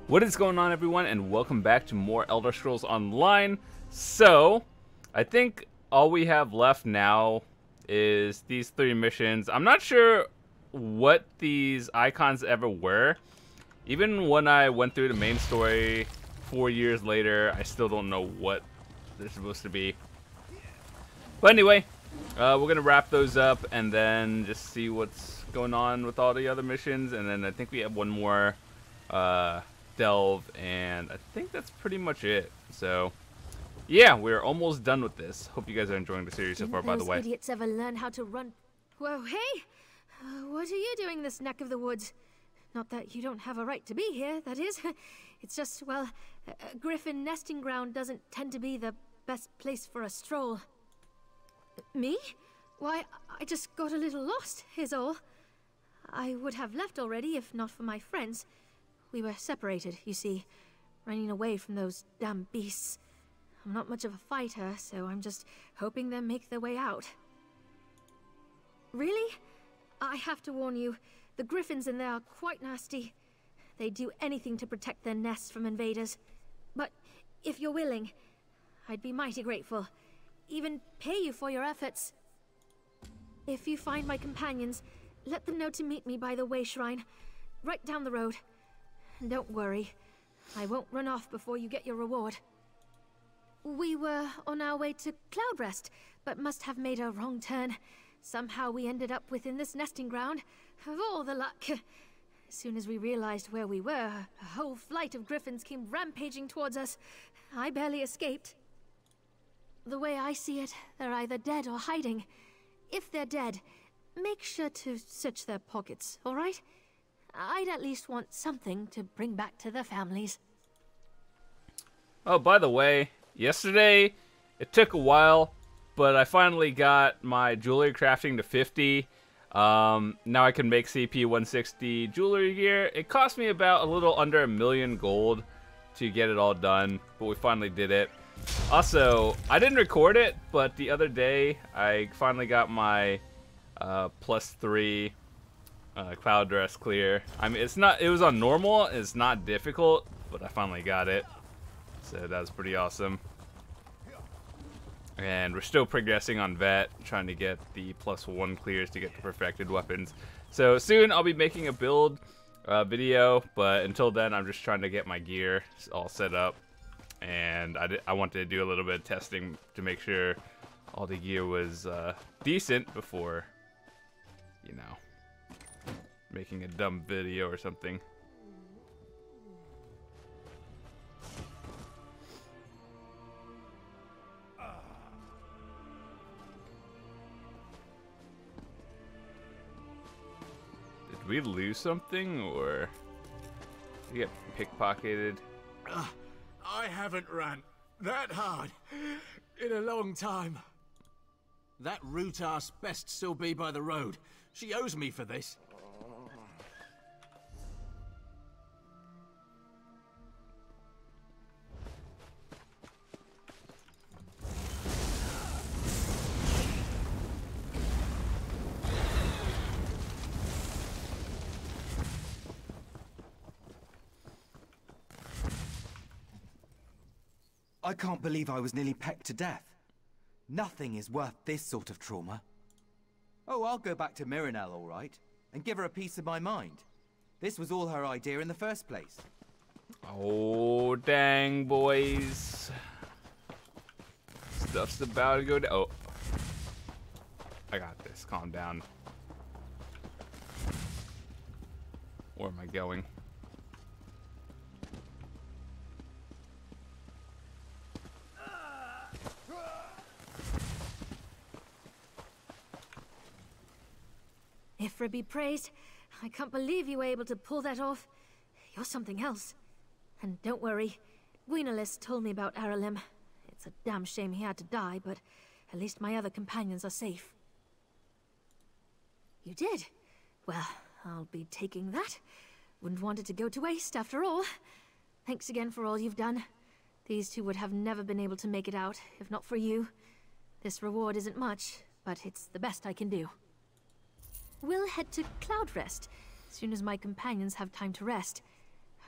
What is going on, everyone, and welcome back to more Elder Scrolls Online. So, I think all we have left now is these 3 missions. I'm not sure what these icons ever were. Even when I went through the main story 4 years later, I still don't know what they're supposed to be. But anyway, we're going to wrap those up and then just see what's going on with all the other missions. And then I think we have one more delve, and I think that's pretty much it. So yeah, we're almost done with this. Hope you guys are enjoying the series so far, by the way. Didn't those idiots ever learn how to run? Whoa, hey! What are you doing this neck of the woods? Not that you don't have a right to be here, that is. It's just, well, a griffin nesting ground doesn't tend to be the best place for a stroll. Me? Why, I just got a little lost, is all. I would have left already if not for my friends. We were separated, you see, running away from those damn beasts. I'm not much of a fighter, so I'm just hoping they'll make their way out. Really? I have to warn you, the griffins in there are quite nasty. They do anything to protect their nests from invaders. But if you're willing, I'd be mighty grateful. Even pay you for your efforts. If you find my companions, let them know to meet me by the Way Shrine, right down the road. And don't worry, I won't run off before you get your reward. We were on our way to Cloudrest, but must have made a wrong turn. Somehow we ended up within this nesting ground. Of all the luck. As soon as we realized where we were, a whole flight of griffins came rampaging towards us. I barely escaped. The way I see it, they're either dead or hiding. If they're dead, make sure to search their pockets, all right? I'd at least want something to bring back to their families. Oh, by the way, yesterday it took a while, but I finally got my jewelry crafting to 50. Now I can make CP 160 jewelry gear. It cost me about a little under 1 million gold to get it all done, but we finally did it. Also, I didn't record it, but the other day I finally got my +3 Cloudrest clear. I mean, it was on normal, it's not difficult, but I finally got it. So that was pretty awesome. And we're still progressing on Vet, trying to get the +1 clears to get the perfected weapons. So soon I'll be making a build video, but until then I'm just trying to get my gear all set up. And I wanted to do a little bit of testing to make sure all the gear was decent before, you know, making a dumb video or something. Did we lose something, or did we get pickpocketed? I haven't run that hard in a long time. That root ass best still be by the road. She owes me for this. I can't believe I was nearly pecked to death. Nothing is worth this sort of trauma. Oh, I'll go back to Mirinel, all right, and give her a piece of my mind. This was all her idea in the first place. Oh, dang, boys. Stuff's about to go down. Oh. I got this. Calm down. Where am I going? Ifra be praised. I can't believe you were able to pull that off. You're something else. And don't worry, Gwinalis told me about Aralim. It's a damn shame he had to die, but at least my other companions are safe. You did? Well, I'll be taking that. Wouldn't want it to go to waste, after all. Thanks again for all you've done. These two would have never been able to make it out, if not for you. This reward isn't much, but it's the best I can do. We'll head to Cloudrest, as soon as my companions have time to rest.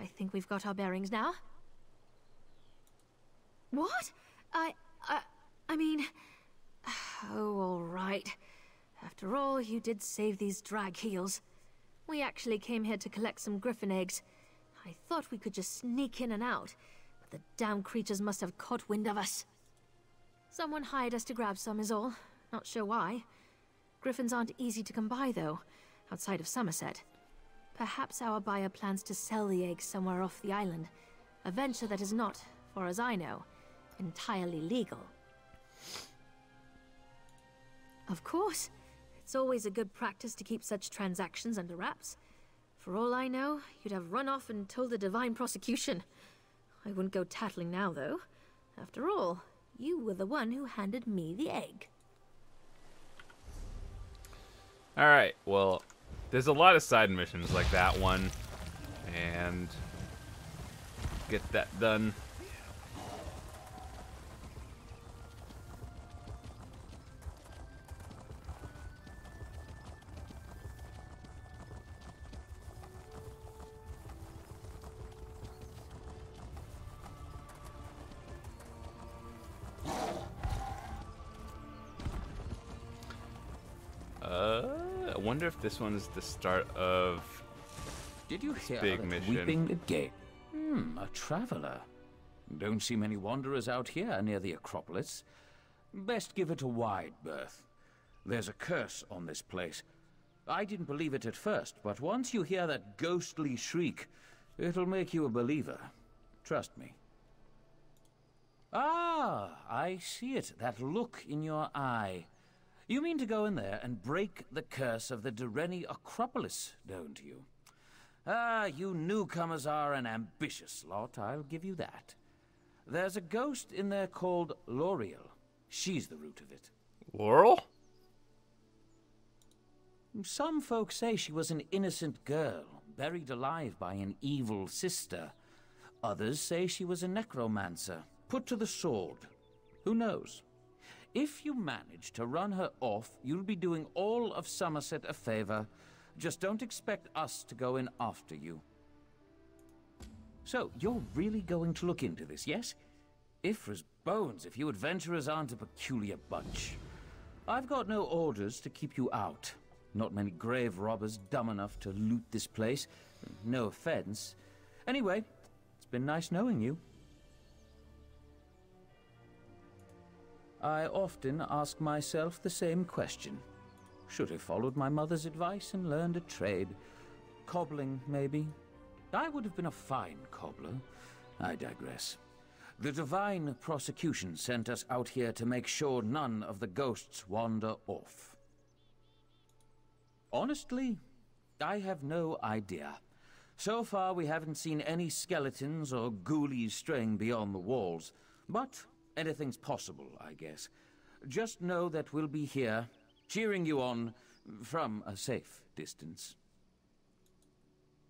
I think we've got our bearings now. What? I mean... Oh, all right. After all, you did save these drag heels. We actually came here to collect some griffin eggs. I thought we could just sneak in and out, but the damn creatures must have caught wind of us. Someone hired us to grab some is all. Not sure why. Griffins aren't easy to come by, though, outside of Summerset. Perhaps our buyer plans to sell the eggs somewhere off the island. A venture that is not, far as I know, entirely legal. Of course. It's always a good practice to keep such transactions under wraps. For all I know, you'd have run off and told the divine prosecution. I wouldn't go tattling now, though. After all, you were the one who handed me the egg. Alright, well, there's a lot of side missions like that one. And get that done. I wonder if this one's the start of Did you hear big that mission. weeping again? A traveler. Don't see many wanderers out here near the Acropolis. Best give it a wide berth. There's a curse on this place. I didn't believe it at first, but once you hear that ghostly shriek, it'll make you a believer. Trust me. Ah, I see it. That look in your eye. You mean to go in there and break the curse of the Direnni Acropolis, don't you? Ah, you newcomers are an ambitious lot, I'll give you that. There's a ghost in there called L'Oreal. She's the root of it. Laurel? Some folks say she was an innocent girl, buried alive by an evil sister. Others say she was a necromancer, put to the sword. Who knows? If you manage to run her off, you'll be doing all of Summerset a favor. Just don't expect us to go in after you. So, you're really going to look into this, yes? Ifra's bones if you adventurers aren't a peculiar bunch. I've got no orders to keep you out. Not many grave robbers dumb enough to loot this place. No offense. Anyway, it's been nice knowing you. I often ask myself the same question. Should have followed my mother's advice and learned a trade. Cobbling, maybe. I would have been a fine cobbler. I digress. The divine prosecution sent us out here to make sure none of the ghosts wander off. Honestly, I have no idea. So far, we haven't seen any skeletons or ghoulies straying beyond the walls. But anything's possible, I guess. Just know that we'll be here, cheering you on from a safe distance.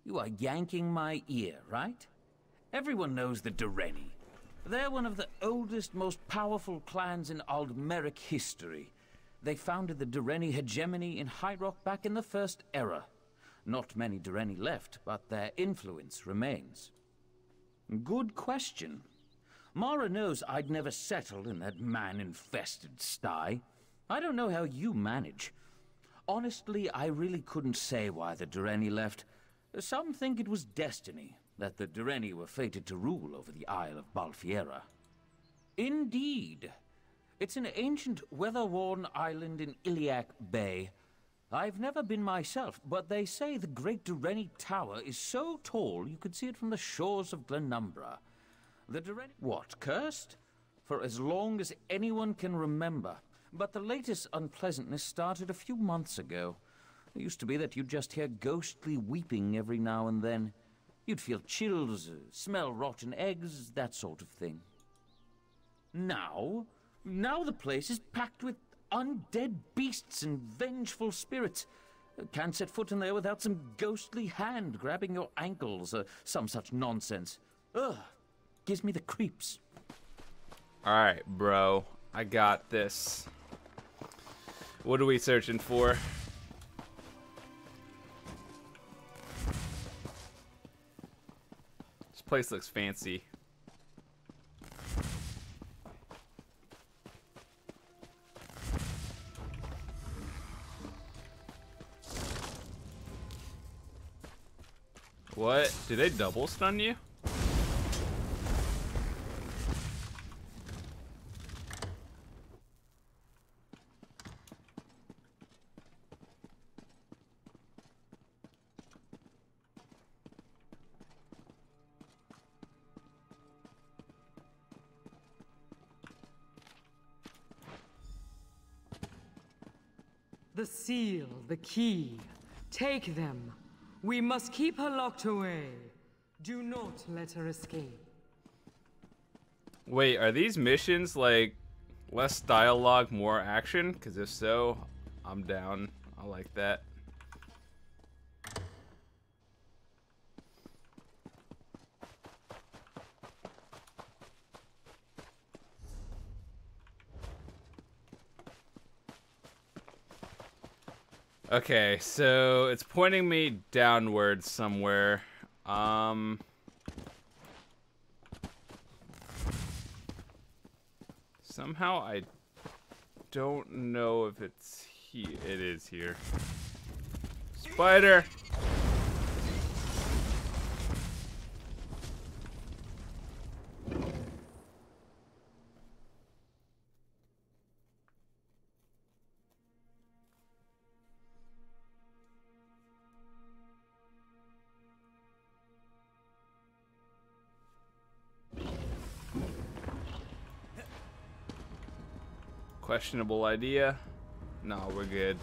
You are yanking my ear, right? Everyone knows the Direnni. They're one of the oldest, most powerful clans in Aldmeric history. They founded the Direnni hegemony in High Rock back in the First Era. Not many Direnni left, but their influence remains. Good question. Mara knows I'd never settle in that man-infested sty. I don't know how you manage. Honestly, I really couldn't say why the Direnni left. Some think it was destiny, that the Direnni were fated to rule over the Isle of Balfiera. Indeed. It's an ancient, weather-worn island in Iliac Bay. I've never been myself, but they say the Great Direnni Tower is so tall you could see it from the shores of Glenumbra. The Direnni... What, cursed? For as long as anyone can remember. But the latest unpleasantness started a few months ago. It used to be that you'd just hear ghostly weeping every now and then. You'd feel chills, smell rotten eggs, that sort of thing. Now the place is packed with undead beasts and vengeful spirits. Can't set foot in there without some ghostly hand grabbing your ankles or some such nonsense. Ugh, gives me the creeps. Alright, bro. I got this. What are we searching for? place looks fancy. What? Do they double stun you? The seal, the key. Take them. We must keep her locked away. Do not let her escape. Wait, are these missions like less dialogue, more action? Because if so, I'm down. I like that. Okay, so it's pointing me downwards somewhere. Somehow I don't know if it's here. It is here. Spider! Questionable idea. No, we're good.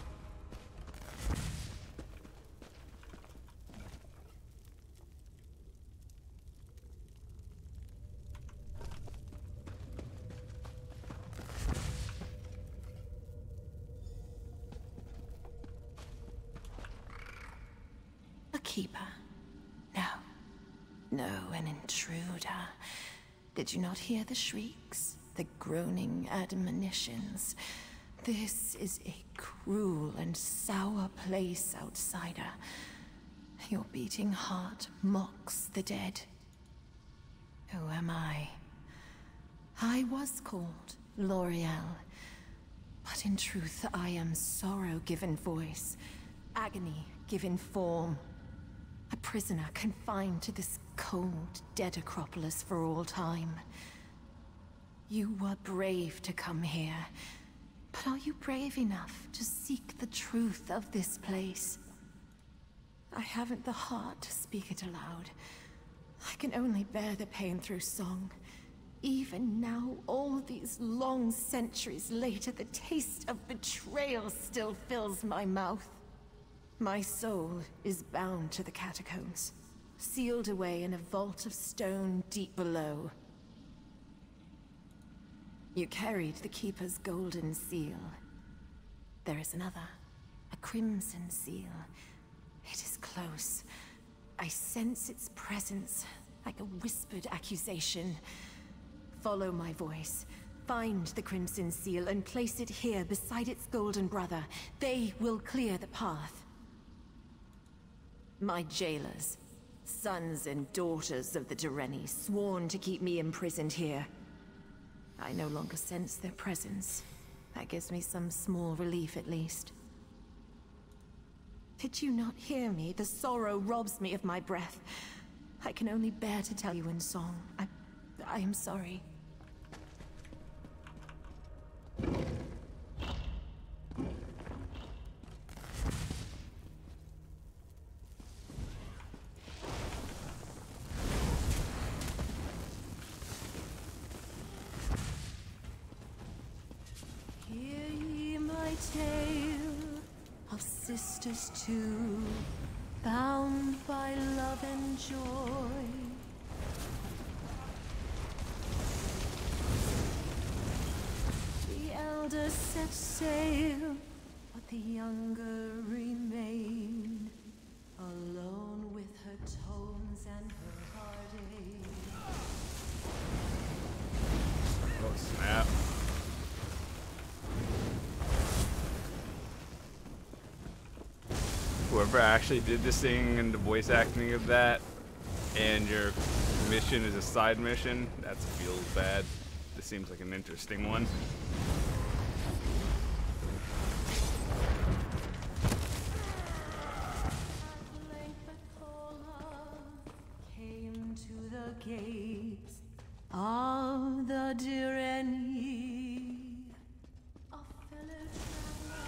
A keeper? No. No, an intruder. Did you not hear the shrieks? The groaning admonitions. This is a cruel and sour place, outsider. Your beating heart mocks the dead. Who am I? I was called L'Oreal, but in truth I am sorrow given voice, agony given form. A prisoner confined to this cold, dead Acropolis for all time. You were brave to come here, but are you brave enough to seek the truth of this place? I haven't the heart to speak it aloud. I can only bear the pain through song. Even now, all these long centuries later, the taste of betrayal still fills my mouth. My soul is bound to the catacombs, sealed away in a vault of stone deep below. You carried the Keeper's golden seal. There is another, a crimson seal. It is close. I sense its presence, like a whispered accusation. Follow my voice. Find the crimson seal and place it here beside its golden brother. They will clear the path. My jailers, sons and daughters of the Direnni, sworn to keep me imprisoned here. I no longer sense their presence. That gives me some small relief, at least. Did you not hear me? The sorrow robs me of my breath. I can only bear to tell you in song. I am sorry. Tale of sisters two, bound by love and joy. The elder set sail, but the younger remained, alone with her tones and her heartache. Oh, snap. Whoever actually did the singing and the voice acting of that, and your mission is a side mission. That feels bad. This seems like an interesting one. Came to the gates of the Direnni, a fellow traveler.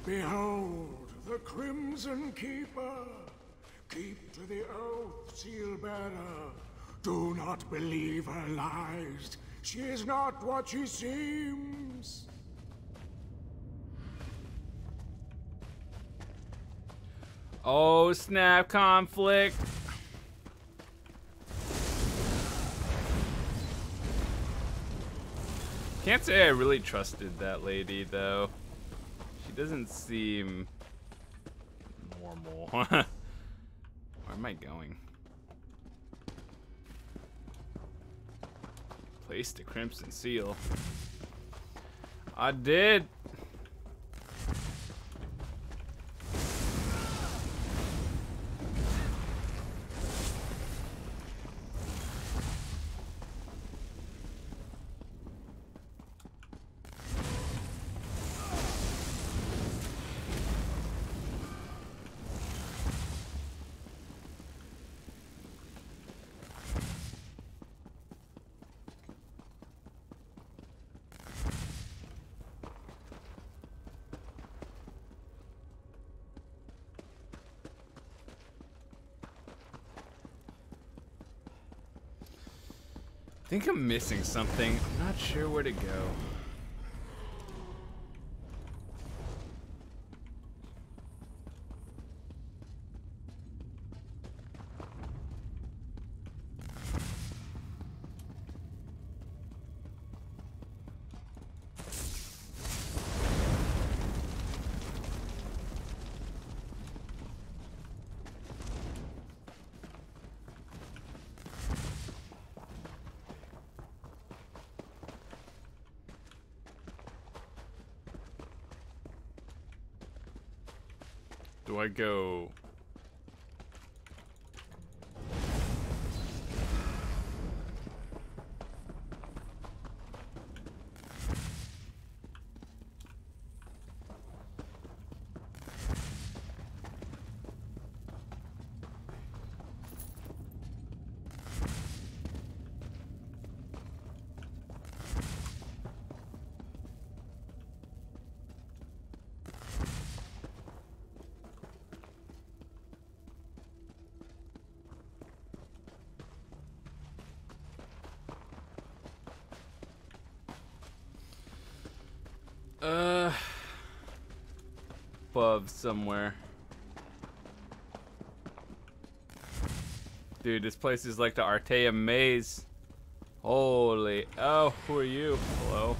Behold, the Crimson Keeper. Keep to the oath, Seal-bearer. Do not believe her lies. She is not what she seems. Oh, snap, conflict. Can't say I really trusted that lady, though. She doesn't seem normal. Where am I going? Place the Crimson Seal. I did. I think I'm missing something. I'm not sure where to go. Do I go? Above somewhere. Dude, this place is like the Artea maze. Holy. Oh, who are you? Hello.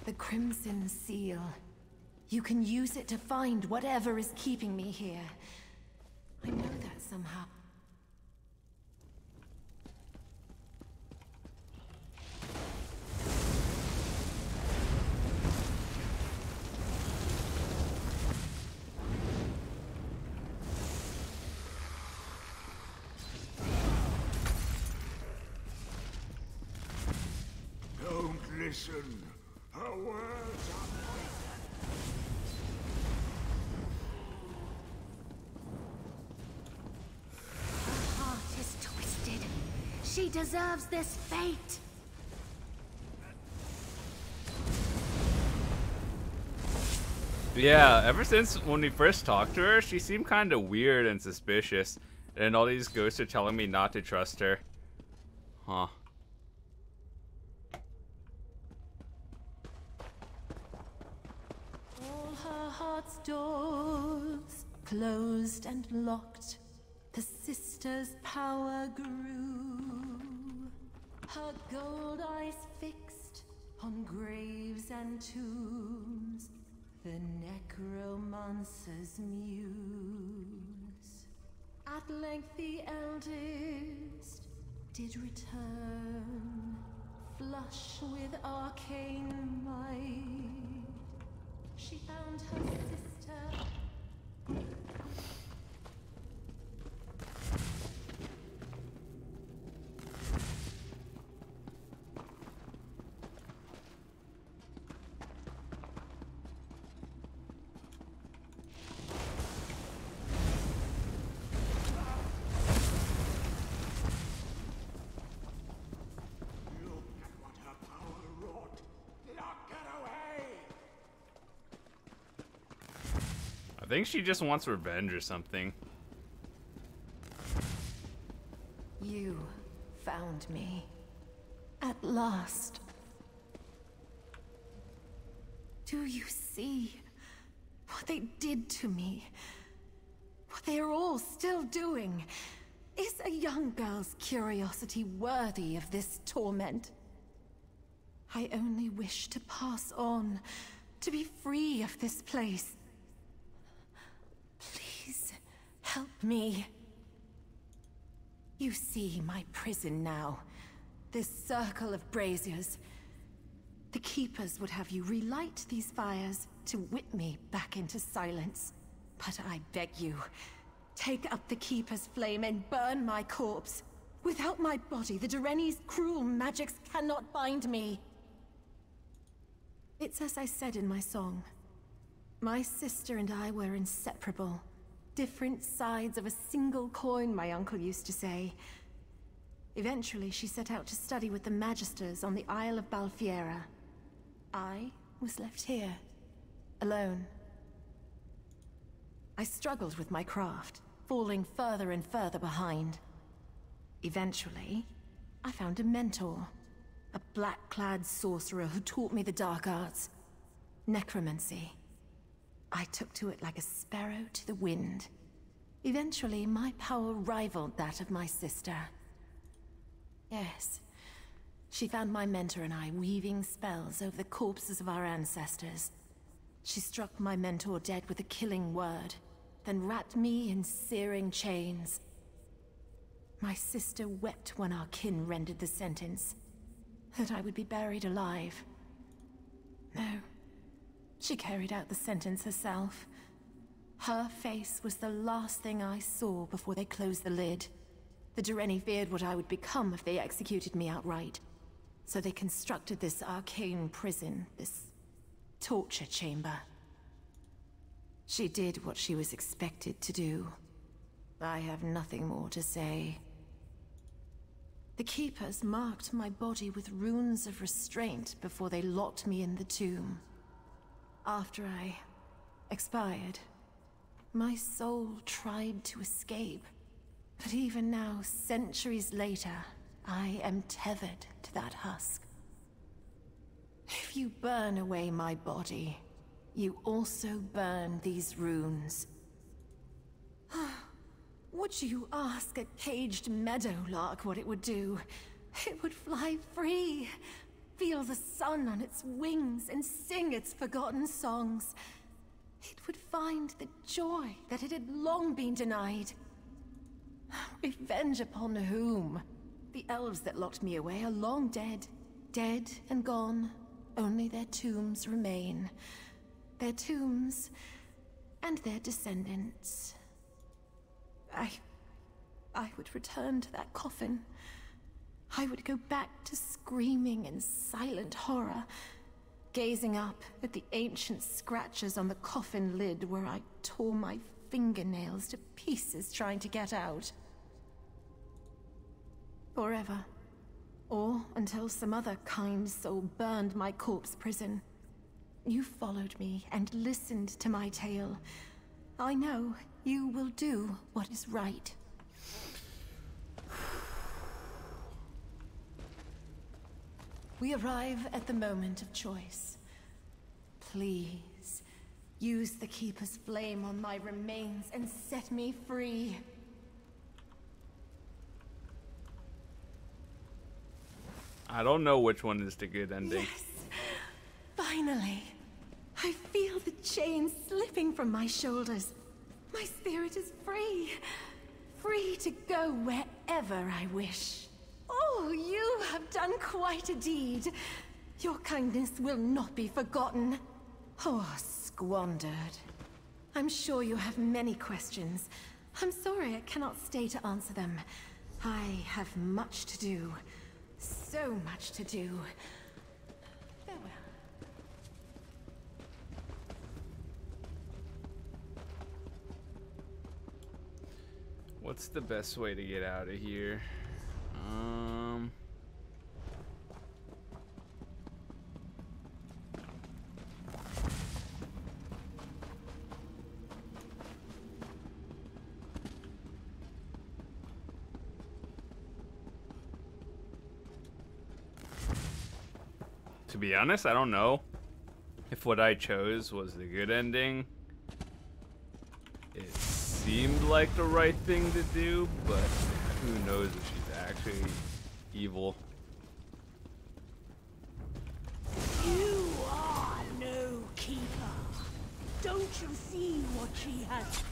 The Crimson Seal. You can use it to find whatever is keeping me here. I know that somehow. Don't listen. Her words are She deserves this fate. Yeah, ever since when we first talked to her, she seemed kind of weird and suspicious. And all these ghosts are telling me not to trust her. Huh. All her heart's doors closed and locked. The sister's power grew. her gold eyes fixed on graves and tombs, the necromancer's muse. At length the eldest did return, flush with arcane might. She found her sister. I think she just wants revenge or something. You found me. At last. Do you see what they did to me? What they are all still doing? Is a young girl's curiosity worthy of this torment? I only wish to pass on, to be free of this place. Please, help me. You see my prison now. This circle of braziers. The Keepers would have you relight these fires to whip me back into silence. But I beg you, take up the Keeper's flame and burn my corpse. Without my body, the Direnni's cruel magics cannot bind me. It's as I said in my song. My sister and I were inseparable. Different sides of a single coin, my uncle used to say. Eventually, she set out to study with the Magisters on the Isle of Balfiera. I was left here, alone. I struggled with my craft, falling further and further behind. Eventually, I found a mentor. A black-clad sorcerer who taught me the dark arts. Necromancy. I took to it like a sparrow to the wind. Eventually, my power rivaled that of my sister. Yes. She found my mentor and I weaving spells over the corpses of our ancestors. She struck my mentor dead with a killing word, then wrapped me in searing chains. My sister wept when our kin rendered the sentence, that I would be buried alive. No. She carried out the sentence herself. Her face was the last thing I saw before they closed the lid. The Direnni feared what I would become if they executed me outright. So they constructed this arcane prison, this torture chamber. She did what she was expected to do. I have nothing more to say. The Keepers marked my body with runes of restraint before they locked me in the tomb. After I expired, my soul tried to escape. But even now, centuries later, I am tethered to that husk. If you burn away my body, you also burn these runes. Would you ask a caged meadowlark what it would do? It would fly free, feel the sun on its wings, and sing its forgotten songs. It would find the joy that it had long been denied. Revenge upon whom? The elves that locked me away are long dead. Dead and gone. Only their tombs remain. Their tombs and their descendants. I would return to that coffin. I would go back to screaming in silent horror, gazing up at the ancient scratches on the coffin lid where I tore my fingernails to pieces trying to get out. Forever. Or until some other kind soul burned my corpse prison. You followed me and listened to my tale. I know you will do what is right. We arrive at the moment of choice. Please, use the Keeper's flame on my remains and set me free. I don't know which one is the good ending. Yes! Finally! I feel the chains slipping from my shoulders. My spirit is free. Free to go wherever I wish. Oh, you have done quite a deed. Your kindness will not be forgotten. Oh, squandered. I'm sure you have many questions. I'm sorry I cannot stay to answer them. I have much to do. So much to do. Farewell. What's the best way to get out of here? To be honest, I don't know if what I chose was the good ending. It seemed like the right thing to do, but who knows if she's actually evil. You are no keeper. Don't you see what she has?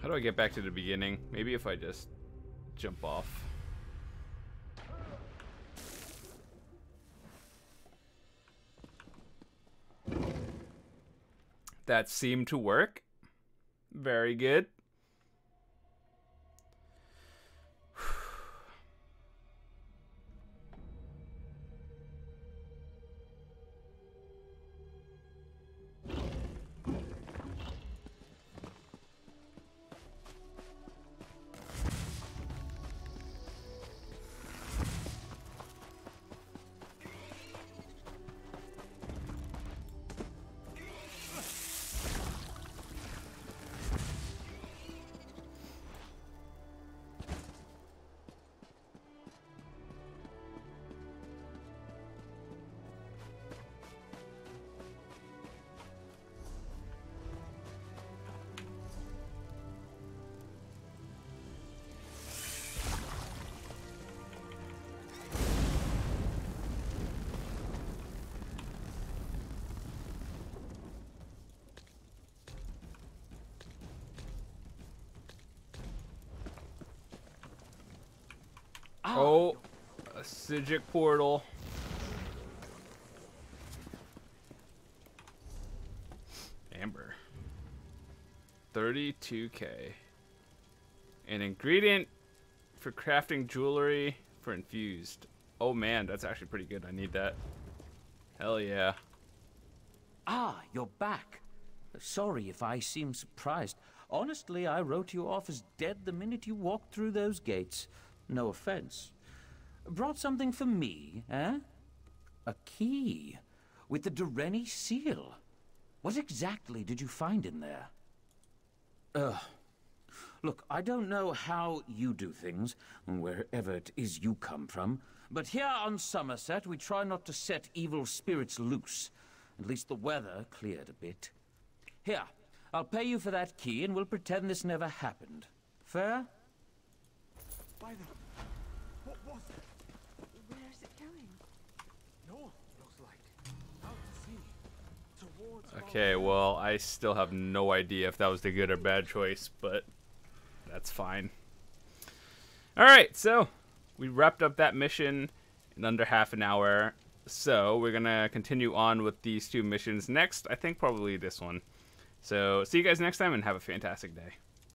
How do I get back to the beginning? Maybe if I just jump off. That seemed to work. Very good. Oh, a Psijic portal. Amber. 32k. An ingredient for crafting jewelry for infused. Oh man, that's actually pretty good. I need that. Hell yeah. Ah, you're back. Sorry if I seem surprised. Honestly, I wrote you off as dead the minute you walked through those gates. No offense. Brought something for me, eh? A key with the Direnni seal. What exactly did you find in there? Look, I don't know how you do things, wherever it is you come from, but here on Summerset we try not to set evil spirits loose. At least the weather cleared a bit. Here, I'll pay you for that key and we'll pretend this never happened. Fair? By the... What was it? Where is it going? North, looks like. Out to sea. Towards... Okay, well, I still have no idea if that was the good or bad choice, but that's fine. Alright, so we wrapped up that mission in under half an hour. So we're going to continue on with these two missions next. I think probably this one. So see you guys next time and have a fantastic day.